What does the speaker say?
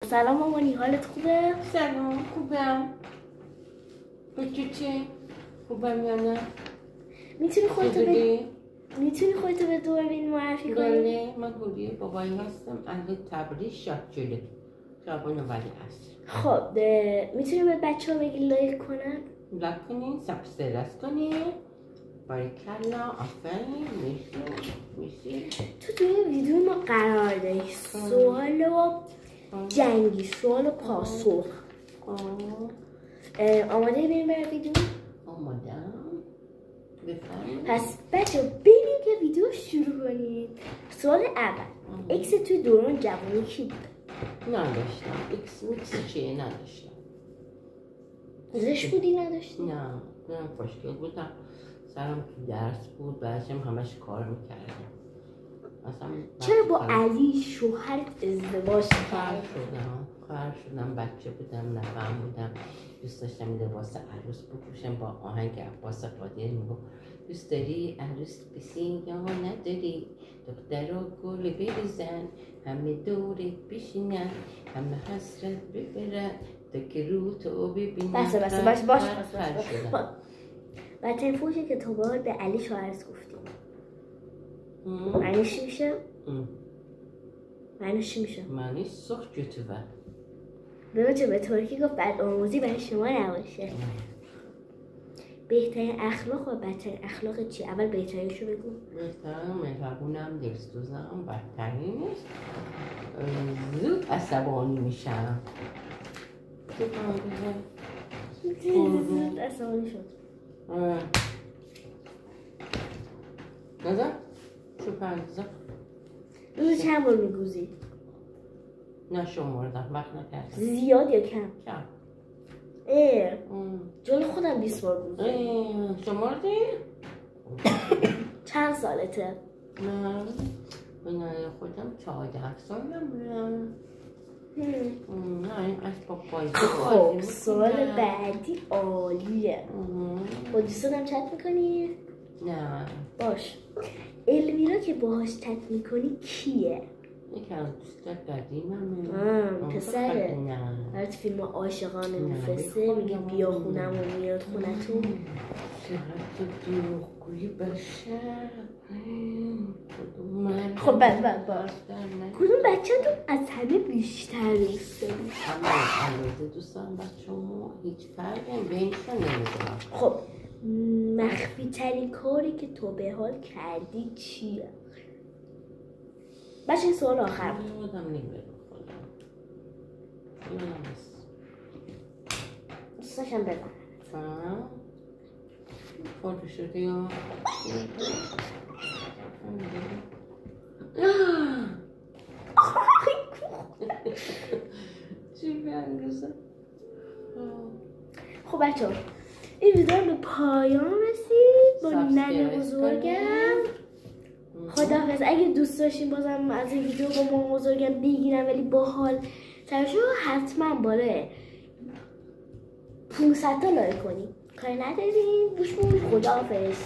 سلام مامانی، حالت خوبه؟ سلام، خوبم. بچه چه؟ خوبم یا نه؟ میتونی خودتو به دوربین معرفی کنی؟ بله، من گوریه بابایی هستم. اهل تبریز شاهجولی خیابان ولی عصر. خب میتونی به بچه ها بگی لایک کنن؟ لایک کنین، سابسکرایب کنین. باریکلا، آفرین، میسی. تو توی ویدیو ما قرار داری سوال و جنگی، سوال و پاسخ. آماده بریم برای ویدیو؟ آمادم. بفرمایید. پس بچه بریم که ویدیو شروع کنید. سوال اول، ایکس توی دوران جوانی کی بود؟ نداشتم. ایکس چیه؟ نداشتم. زش بودی نداشتی؟ نه، من خوشگل بودم. سرم تو درس بود، بعدشم همش کار میکردم. چرا با علی شوهر ازدواج کردی؟ خواهر شدم، بچه بودم، نوام بودم. دوست داشتم لباس عروس بپوشم با آهنگ عباس قادری میگفت دوست داری عروس بشین یا نداری؟ دختر و گل بریزن، همه دورت بشینن، همه حسرت ببرن تا که رو تو ببینن. باش بدترین فوشی که تو باید به علی شوهرت گفتی معنیش چی میشه؟ معنیش سخت جتوه. به ترکی گفت بد آموزی برای شما نباشه. بهترین اخلاق و بدترین اخلاق چی؟ اول بهترینشو بگو. بهترین مهربونم، دلسوزم. بدترینش زود عصبانی میشم. زود عصبانی شد. نظر؟ چو پنجزه روز چند بار میگوزی؟ نشمردم، وقت نکردم. زیاد یا کم؟ کم. جلو خودم 20 بار گوزیدم. شمردی؟ چند سالته؟ من خودم 14 سالم بودم. نه این اسباب بازی. خب سوال بعدی عالیه. با دوستاتم چت میکنی؟ نه. باش. الویرا که باهاش چت میکنی کیه؟ یکی از دوستات قدیممه. پسره؟ برات فیلم عاشقانه میفرسته میگه بیا خونم و میاد خونتون. چقدر دروغگویی بشه. خب باش. کدوم بچه تو از همه بیشتر دوست داری؟ البته دوستان بچه‌مو هیچ فرقی بینشون نمیدونم. خب مخفی ترین کاری که تو به حال کردی چیه؟ بچه این سوال آخر بود. آدم نمیره خودم. دوستاشم بزن. خورده شده یا؟ چی بانگزه؟ خب بچه ها این ویدیو به پایان رسید با ننه بزرگم. خداحافظ. اگه دوست داشتین بازم از این ویدیو با مامان بزرگم بگیرم ولی باحال ترشو حتما بالای 500 تا لایک کنین. کاری ندارین. خداحافظ.